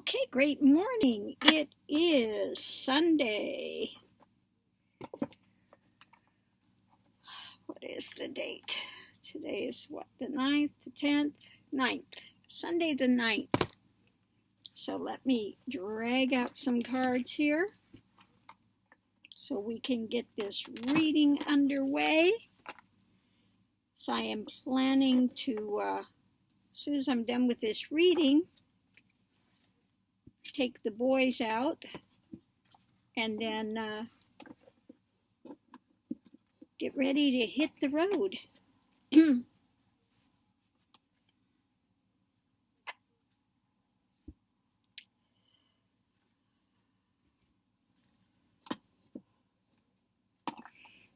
Okay, great morning. It is Sunday. What is the date? Today is what, the 9th, the 10th? 9th. Sunday the 9th. So let me drag out some cards here so we can get this reading underway. So I am planning to, as soon as I'm done with this reading, take the boys out and then get ready to hit the road.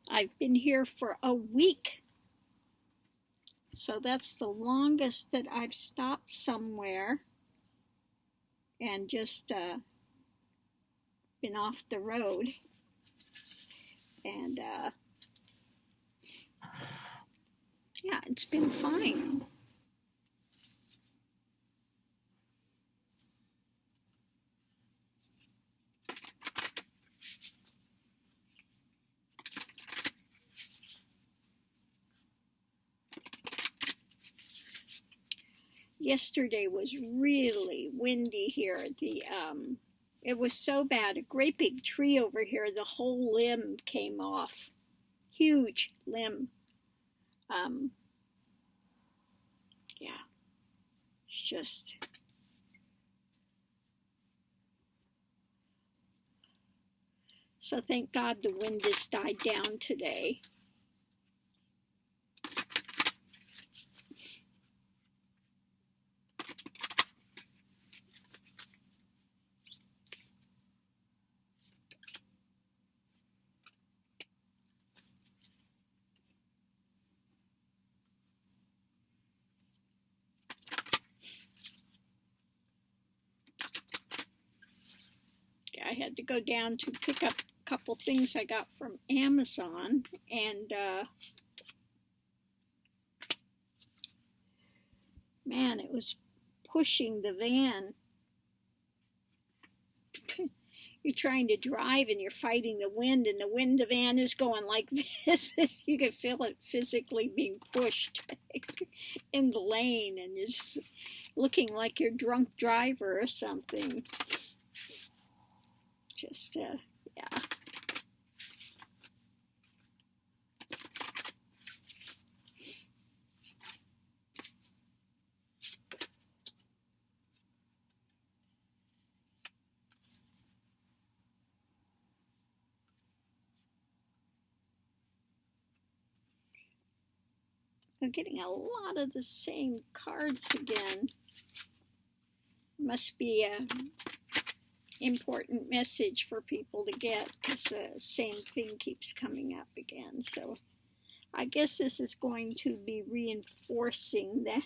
I've been here for a week, so that's the longest that I've stopped somewhere and just been off the road. And yeah, it's been fine. Yesterday was really windy here. It was so bad. A great big tree over here, the whole limb came off. Huge limb. Yeah, it's just... So thank God the wind has died down today. I had to go down to pick up a couple things I got from Amazon, and man, it was pushing the van. You're trying to drive and you're fighting the wind, and the van is going like this. You can feel it physically being pushed in the lane, and you're just looking like you're a drunk driver or something. Just, yeah. I'm getting a lot of the same cards again. Must be a important message for people to get, because the same thing keeps coming up again. So I guess this is going to be reinforcing that.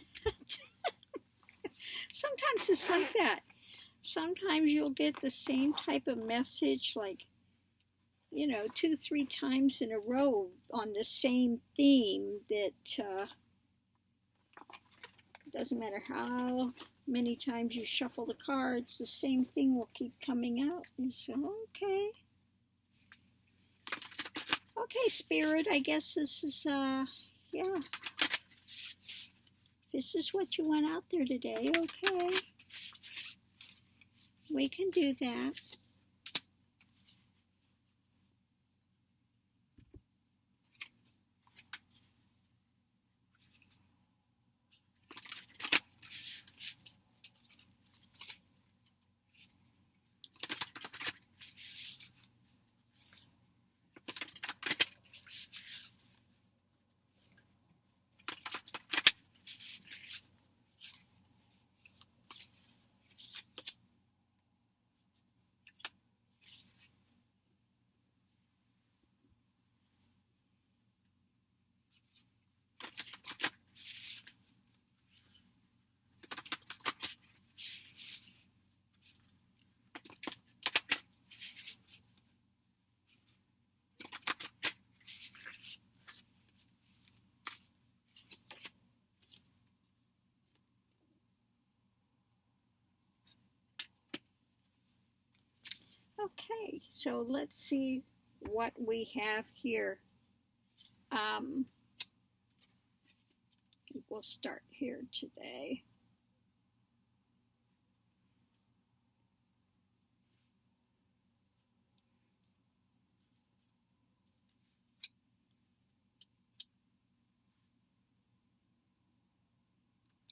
Sometimes it's like that. Sometimes you'll get the same type of message, like, 2-3 times in a row on the same theme, that doesn't matter how many times you shuffle the cards, the same thing will keep coming out. And so, okay, Spirit, I guess this is, yeah. This is what you want out there today, okay. We can do that. Okay, so let's see what we have here. We'll start here today.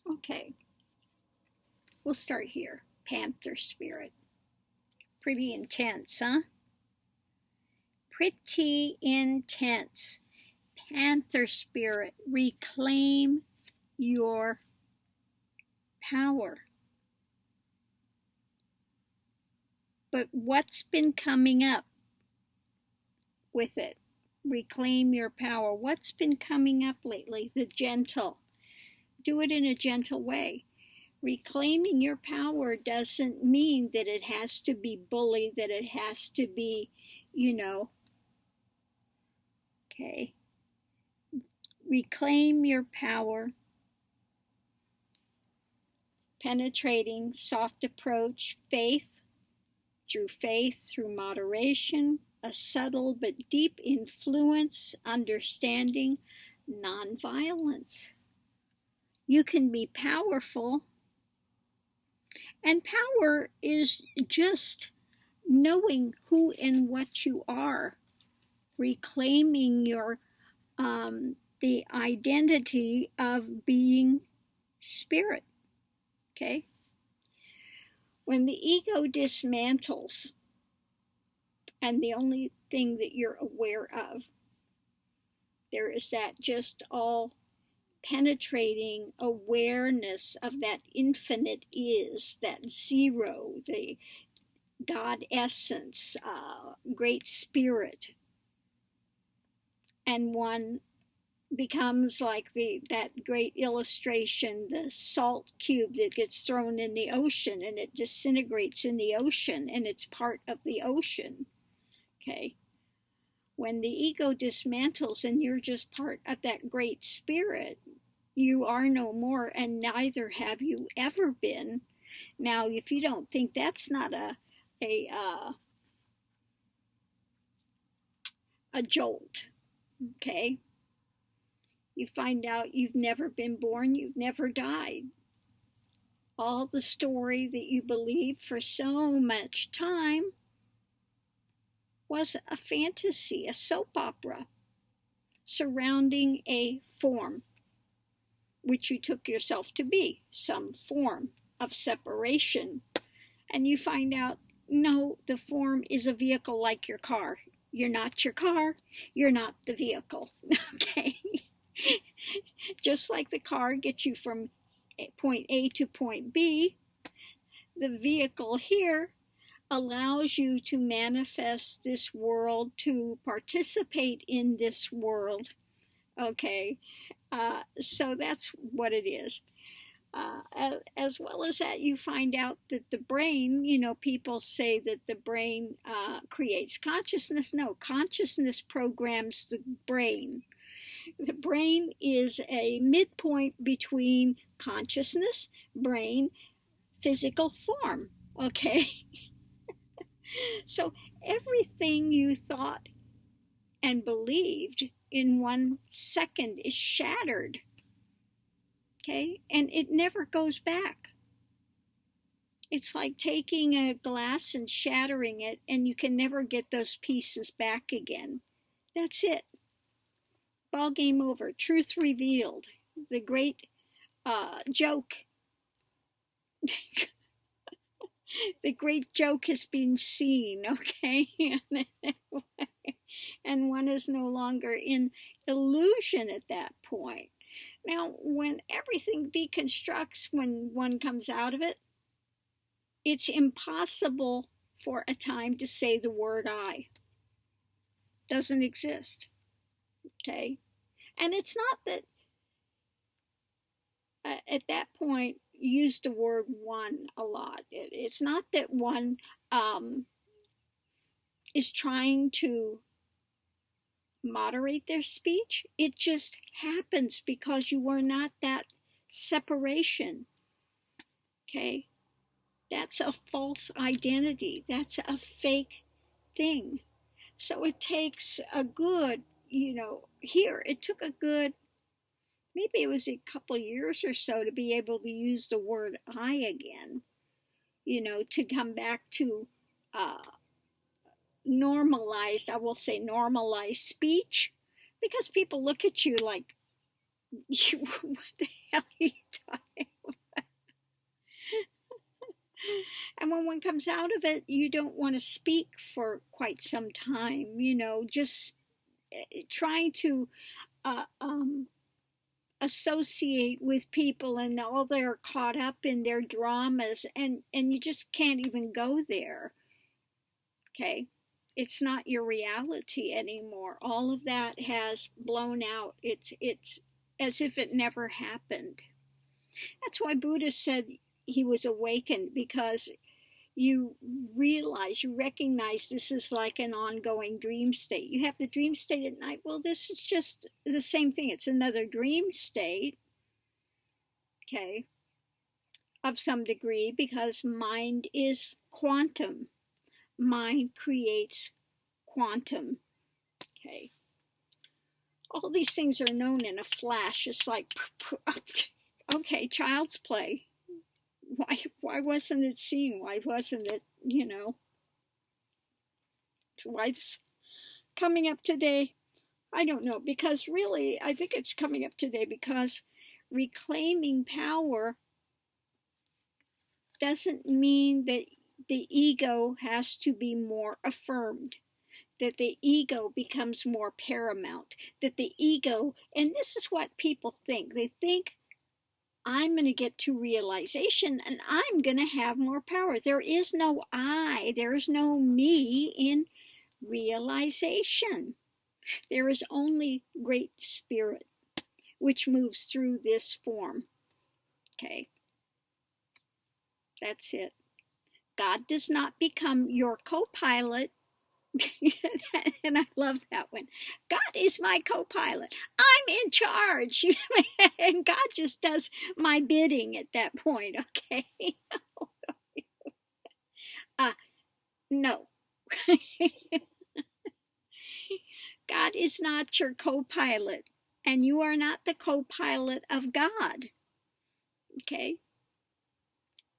Okay, we'll start here. Panther spirit. Pretty intense, huh? Pretty intense. Panther spirit, reclaim your power. But what's been coming up with it? Reclaim your power. What's been coming up lately? The gentle. Do it in a gentle way. Reclaiming your power doesn't mean that it has to be bully, that it has to be, okay. Reclaim your power. Penetrating, soft approach, faith, through moderation, a subtle but deep influence, understanding, nonviolence. You can be powerful, and power is just knowing who and what you are, reclaiming your the identity of being spirit. Okay? When the ego dismantles, and the only thing that you're aware of, there is that just all penetrating awareness of that infinite is, that zero, the God essence, great spirit. And one becomes like that great illustration, the salt cube that gets thrown in the ocean and it disintegrates in the ocean and it's part of the ocean. Okay? When the ego dismantles and you're just part of that great spirit, you are no more, and neither have you ever been. Now, if you don't think that's not a jolt, okay? You find out you've never been born, you've never died. All the story that you believed for so much time was a fantasy, a soap opera surrounding a form, which you took yourself to be, some form of separation. And you find out, no, the form is a vehicle like your car. You're not your car, you're not the vehicle, okay? Just like the car gets you from point A to point B, the vehicle here allows you to manifest this world, to participate in this world, okay? So that's what it is. As well as that, you find out that the brain, people say that the brain creates consciousness. No, consciousness programs the brain. The brain is a midpoint between consciousness, brain, physical form, okay? So everything you thought and believed in 1 second is shattered, okay? And it never goes back. It's like taking a glass and shattering it, and you can never get those pieces back again. That's it. Ball game over. Truth revealed. The great joke. The great joke has been seen, okay? And one is no longer in illusion at that point. Now, when everything deconstructs, when one comes out of it, it's impossible for a time to say the word I. Doesn't exist. Okay? And it's not that at that point use the word one a lot. It's not that one is trying to moderate their speech. It just happens because you are not that separation. Okay? That's a false identity. That's a fake thing. So it takes a good, here it took a good, maybe it was a couple years or so to be able to use the word I again, to come back to normalized, I will say normalized speech, because people look at you like, what the hell are you talking about? And when one comes out of it, you don't want to speak for quite some time, just trying to associate with people, and all they're caught up in their dramas, and you just can't even go there. Okay, it's not your reality anymore. All of that has blown out. It's as if it never happened. That's why Buddha said he was awakened, because you recognize this is like an ongoing dream state. You have the dream state at night. Well, this is just the same thing. It's another dream state, okay, of some degree, because mind is quantum. Mind creates quantum, okay. All these things are known in a flash. It's like, okay, child's play. Why wasn't it seen? Why wasn't it, why this coming up today? I don't know, because really, I think it's coming up today because reclaiming power doesn't mean that the ego has to be more affirmed, that the ego becomes more paramount, that the ego, and this is what people think. They think, I'm going to get to realization and I'm going to have more power. There is no I, there is no me in realization. There is only Great Spirit, which moves through this form. Okay, that's it. God does not become your co-pilot. And I love that one. God is my co-pilot. I'm in charge. And God just does my bidding at that point, okay? No. God is not your co-pilot, and you are not the co-pilot of God, okay?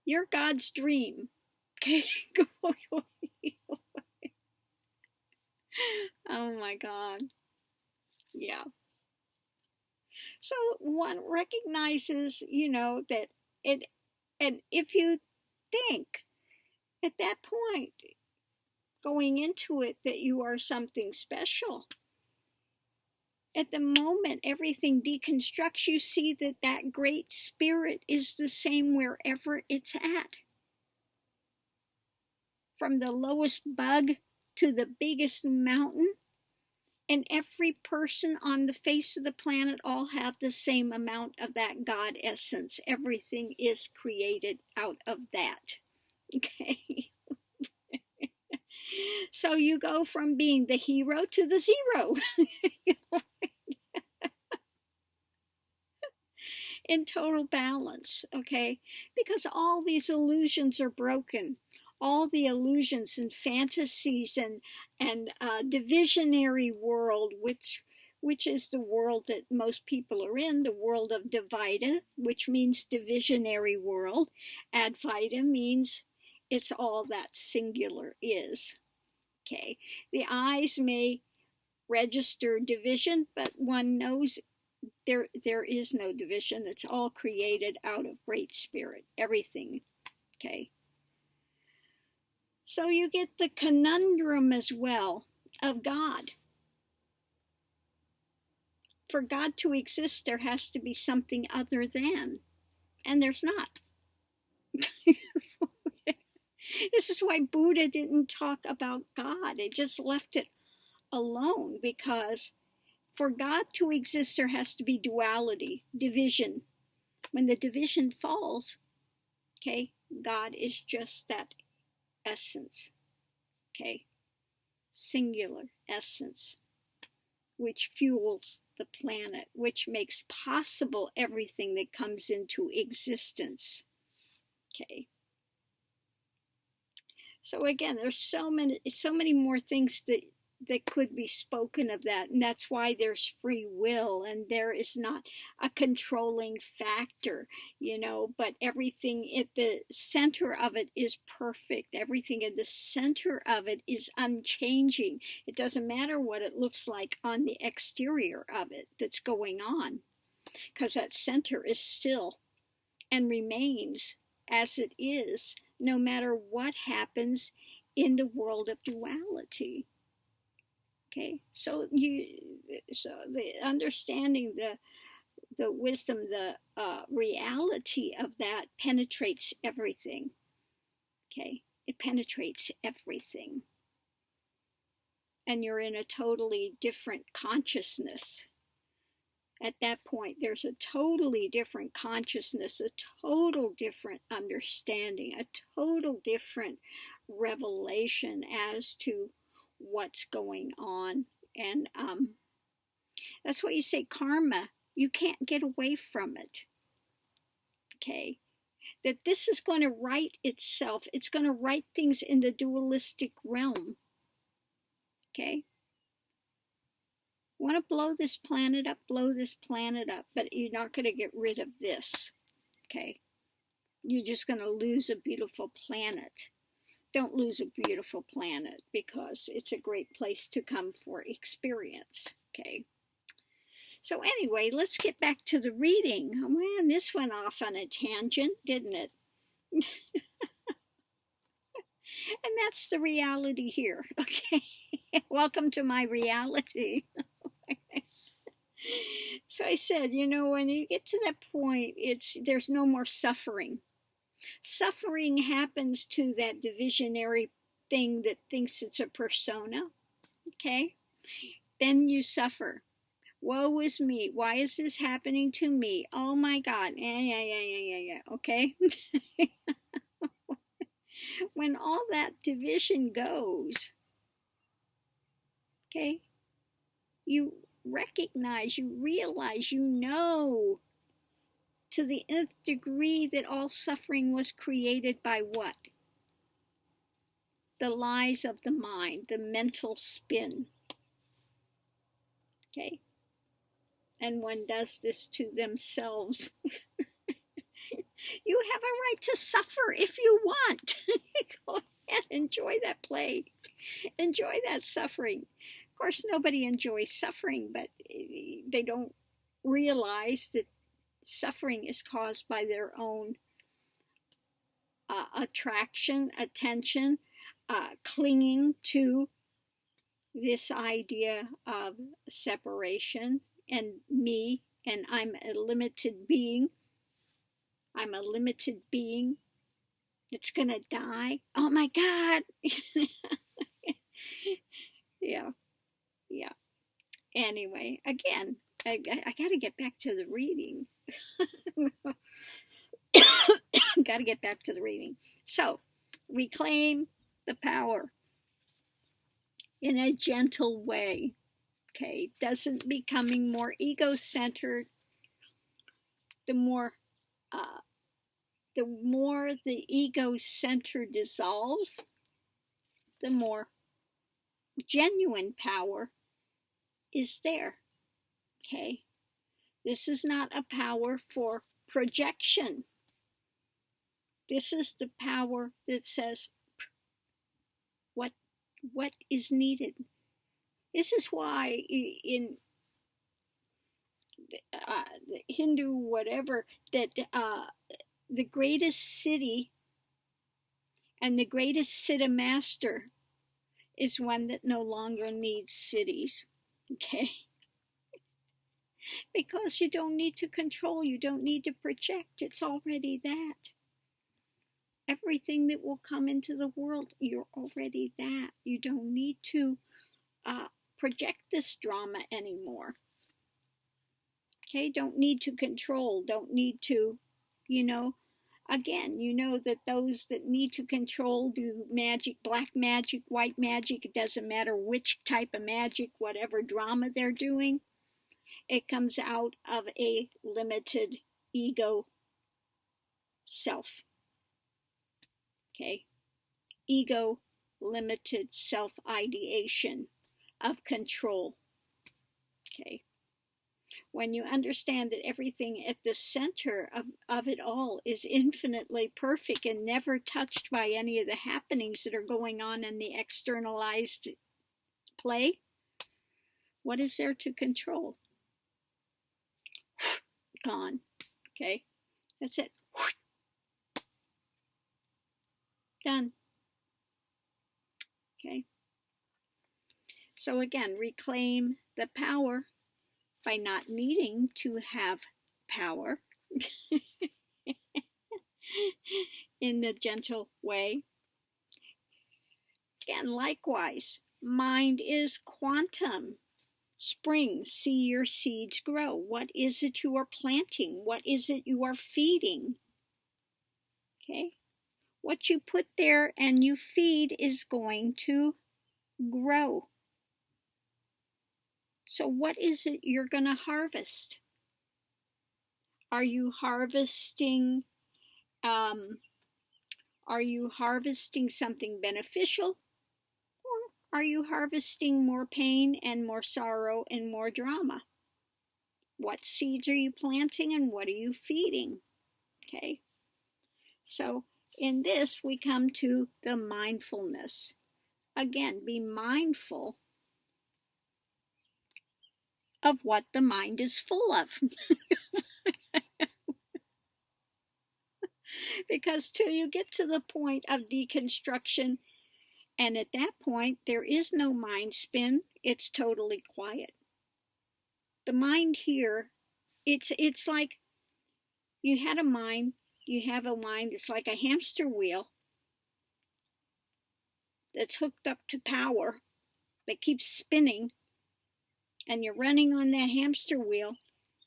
You're God's dream, okay? Oh my God. Yeah. So one recognizes, that it, and if you think at that point, going into it, that you are something special, at the moment everything deconstructs, you see that that Great Spirit is the same wherever it's at. From the lowest bug to the biggest mountain, and every person on the face of the planet all have the same amount of that God essence. Everything is created out of that. Okay. So you go from being the hero to the zero. In total balance, okay? Because all these illusions are broken. All the illusions and fantasies and divisionary world, which is the world that most people are in, the world of Dvaita, which means divisionary world. Advaita means it's all that singular is. Okay, the eyes may register division, but one knows there is no division. It's all created out of Great Spirit, everything. Okay. So you get the conundrum as well of God. For God to exist, there has to be something other than, and there's not. This is why Buddha didn't talk about God. It just left it alone, because for God to exist, there has to be duality, division. When the division falls, okay, God is just that essence, okay, singular essence, which fuels the planet, which makes possible everything that comes into existence, okay. So again, there's so many more things that could be spoken of that, and that's why there's free will, and there is not a controlling factor, but everything at the center of it is perfect. Everything at the center of it is unchanging. It doesn't matter what it looks like on the exterior of it that's going on, because that center is still and remains as it is, no matter what happens in the world of duality. Okay, so the understanding, the wisdom, the reality of that penetrates everything. Okay, it penetrates everything, and you're in a totally different consciousness. At that point, there's a totally different consciousness, a total different understanding, a total different revelation as to what's going on. And that's what you say, karma. You can't get away from it. Okay? That this is going to right itself. It's going to right things in the dualistic realm. Okay? Want to blow this planet up, blow this planet up, but you're not going to get rid of this. Okay? You're just going to lose a beautiful planet. Don't lose a beautiful planet, because it's a great place to come for experience. Okay. So anyway, let's get back to the reading. Oh man, this went off on a tangent, didn't it? And that's the reality here. Okay. Welcome to my reality. So I said, when you get to that point, there's no more suffering. Suffering happens to that divisionary thing that thinks it's a persona. Okay? Then you suffer. Woe is me. Why is this happening to me? Oh my God. Yeah. Okay? When all that division goes, okay, you recognize, you realize, to the nth degree that all suffering was created by what? The lies of the mind, the mental spin. Okay? And one does this to themselves. You have a right to suffer if you want. Go ahead, enjoy that play. Enjoy that suffering. Of course, nobody enjoys suffering, but they don't realize that suffering is caused by their own attraction, attention, clinging to this idea of separation and me, and I'm a limited being. I'm a limited being that's going to die. Oh my God. Yeah. Anyway, again, I got to get back to the reading. Got to get back to the reading. So, reclaim the power in a gentle way. Okay, doesn't becoming more ego-centered. The more the ego center dissolves, the more genuine power is there. Okay, this is not a power for projection. This is the power that says what is needed. This is why in the Hindu whatever, that the greatest city and the greatest city master is one that no longer needs cities. Okay? Because you don't need to control, you don't need to project, it's already that. Everything that will come into the world, you're already that. You don't need to project this drama anymore. Okay, don't need to control, don't need to, again, that those that need to control do magic, black magic, white magic, it doesn't matter which type of magic, whatever drama they're doing, it comes out of a limited ego self. Okay, ego-limited self-ideation of control. Okay. When you understand that everything at the center of it all is infinitely perfect and never touched by any of the happenings that are going on in the externalized play, what is there to control? Gone. Okay, that's it. Done. Okay. So again, reclaim the power by not needing to have power in the gentle way. Again, likewise, mind is quantum. Spring, see your seeds grow. What is it you are planting? What is it you are feeding? Okay? What you put there and you feed is going to grow. So what is it you're going to harvest? Are you harvesting something beneficial? Or are you harvesting more pain and more sorrow and more drama? What seeds are you planting and what are you feeding? Okay. So in this we come to the mindfulness. Again, be mindful of what the mind is full of. Because till you get to the point of deconstruction, and at that point there is no mind spin, it's totally quiet. The mind here, it's like you have a mind that's like a hamster wheel that's hooked up to power that keeps spinning, and you're running on that hamster wheel,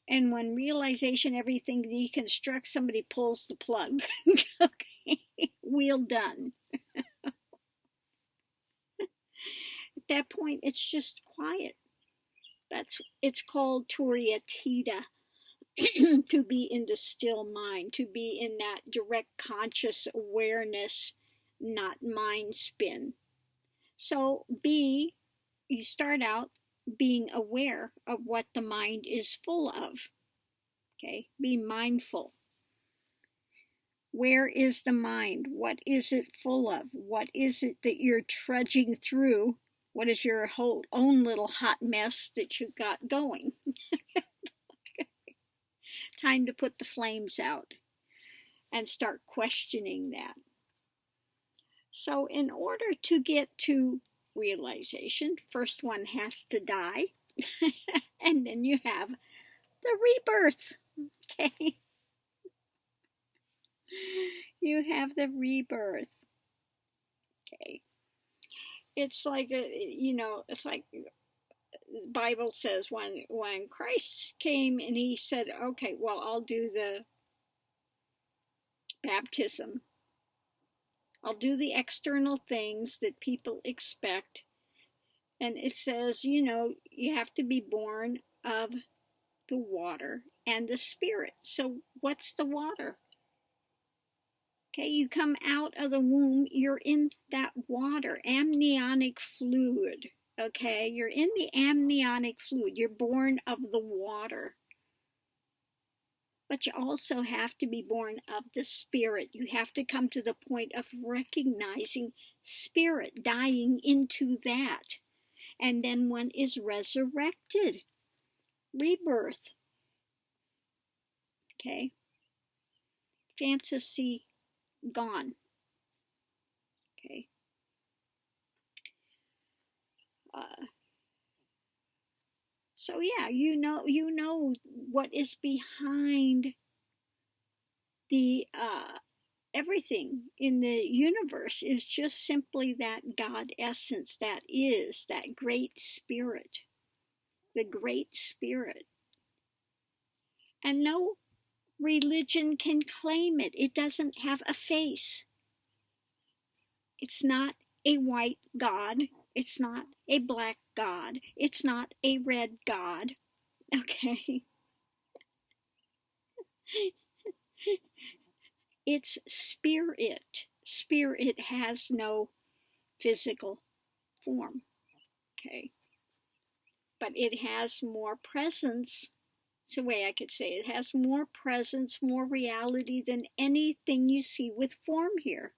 and when realization, everything deconstructs, somebody pulls the plug. Okay, wheel done. At that point, it's just quiet. It's called Turiya Tita, to be in the still mind, to be in that direct conscious awareness, not mind spin. So you start out being aware of what the mind is full of. Okay, be mindful. Where is the mind? What is it full of? What is it that you're trudging through? What is your whole own little hot mess that you've got going? Time to put the flames out and start questioning that. So in order to get to realization, first one has to die, and then you have the rebirth. Okay, you have the rebirth. Okay, it's like it's like the Bible says when Christ came and he said, okay, well, I'll do the baptism, I'll do the external things that people expect, and it says, you have to be born of the water and the spirit. So what's the water? Okay, you come out of the womb, you're in that water, amniotic fluid. Okay, you're in the amniotic fluid. You're born of the water. But you also have to be born of the spirit. You have to come to the point of recognizing spirit, dying into that. And then one is resurrected. Rebirth. Okay. Fantasy gone. Okay. So yeah, you know what is behind the everything in the universe is just simply that God essence, that is, that great spirit, the great spirit. And no religion can claim it. It doesn't have a face. It's not a white God. It's not a black God. It's not a red God. Okay? It's spirit. spirit has no physical form, okay? But it has more presence. It's the way I could say it. It has more presence, more reality than anything you see with form here.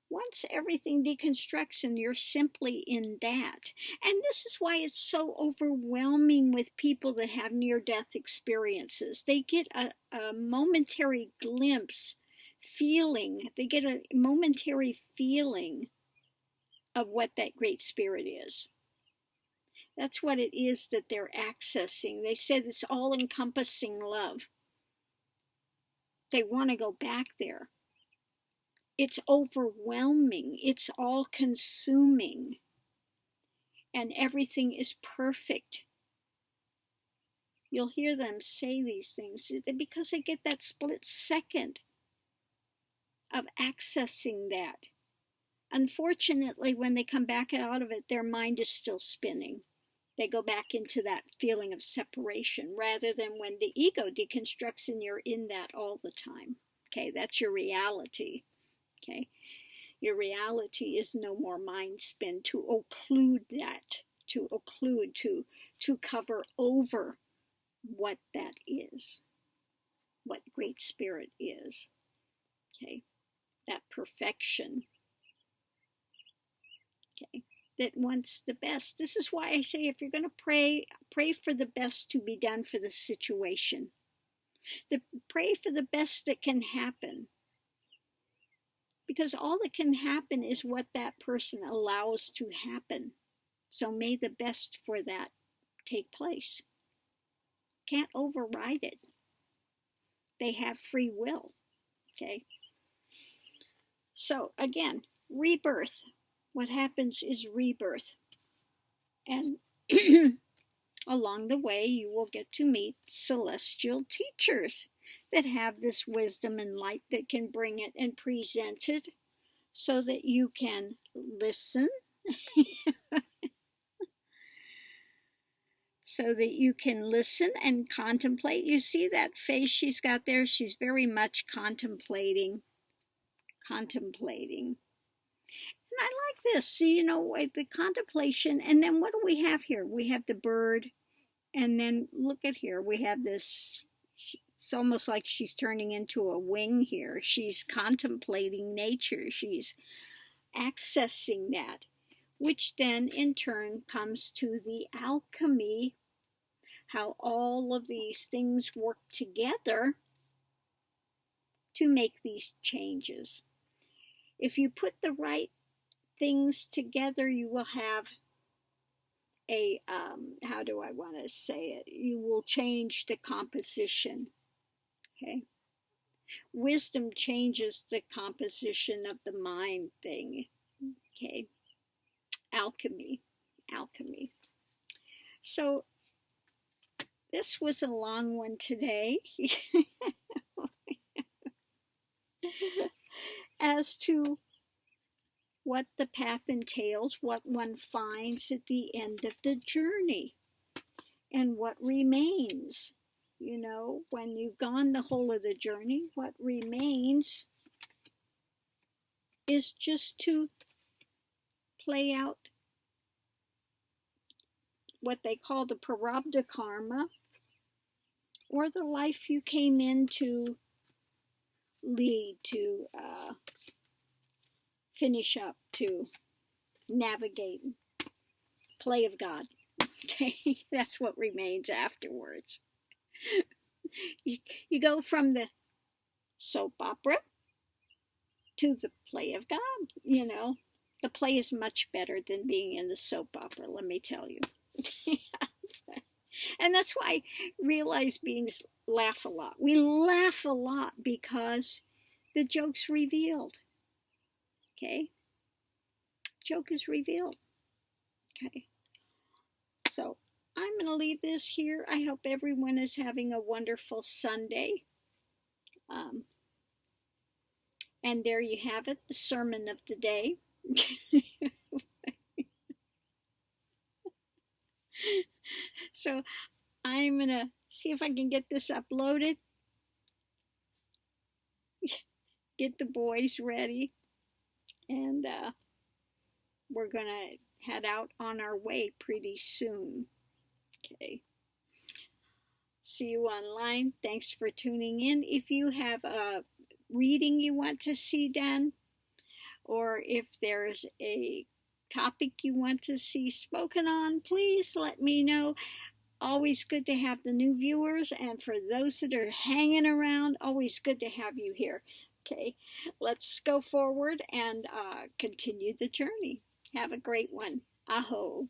Once everything deconstructs and you're simply in that. And this is why it's so overwhelming with people that have near-death experiences. They get a momentary glimpse, feeling. They get a momentary feeling of what that great spirit is. That's what it is that they're accessing. They said it's all-encompassing love. They want to go back there. It's overwhelming. It's all-consuming. And everything is perfect. You'll hear them say these things because they get that split second of accessing that. Unfortunately, when they come back out of it, their mind is still spinning. They go back into that feeling of separation rather than when the ego deconstructs and you're in that all the time. Okay, that's your reality. Okay, your reality is no more mind spin to occlude that, to occlude, to cover over what that is, what great spirit is. Okay, that perfection. Okay, that wants the best. This is why I say if you're going to pray, pray for the best to be done for the situation. Pray for the best that can happen. Because all that can happen is what that person allows to happen. So may the best for that take place. Can't override it. They have free will. Okay? So again, rebirth. What happens is rebirth. And along the way, you will get to meet celestial teachers that have this wisdom and light that can bring it and present it so that you can listen, so that you can listen and contemplate. You see that face she's got there? She's very much contemplating. And I like this. See, you know, the contemplation. And then what do we have here? We have the bird. And then look at here. We have this. It's almost like she's turning into a wing here. She's contemplating nature. She's accessing that, which then in turn comes to the alchemy, how all of these things work together to make these changes. If you put the right things together, you will have a, how do I want to say it? You will change the composition. Okay. Wisdom changes the composition of the mind thing. Okay. Alchemy. So this was a long one today. As to what the path entails, what one finds at the end of the journey, and what remains. You know, when you've gone the whole of the journey, what remains is just to play out what they call the prarabdha karma, or the life you came in to lead, to finish up, to navigate, play of God. Okay, that's what remains afterwards. You go from the soap opera to the play of God. You know, the play is much better than being in the soap opera, let me tell you. And that's why I realize beings laugh a lot. We laugh a lot because the joke's revealed. Okay? Joke is revealed. Okay? So I'm going to leave this here. I hope everyone is having a wonderful Sunday. And there you have it, the sermon of the day. So I'm going to see if I can get this uploaded. get the boys ready, and we're going to head out on our way pretty soon. Okay. See you online. Thanks for tuning in. If you have a reading you want to see done, or if there's a topic you want to see spoken on, please let me know. Always good to have the new viewers, and for those that are hanging around, always good to have you here. Okay, let's go forward and continue the journey. Have a great one. Aho.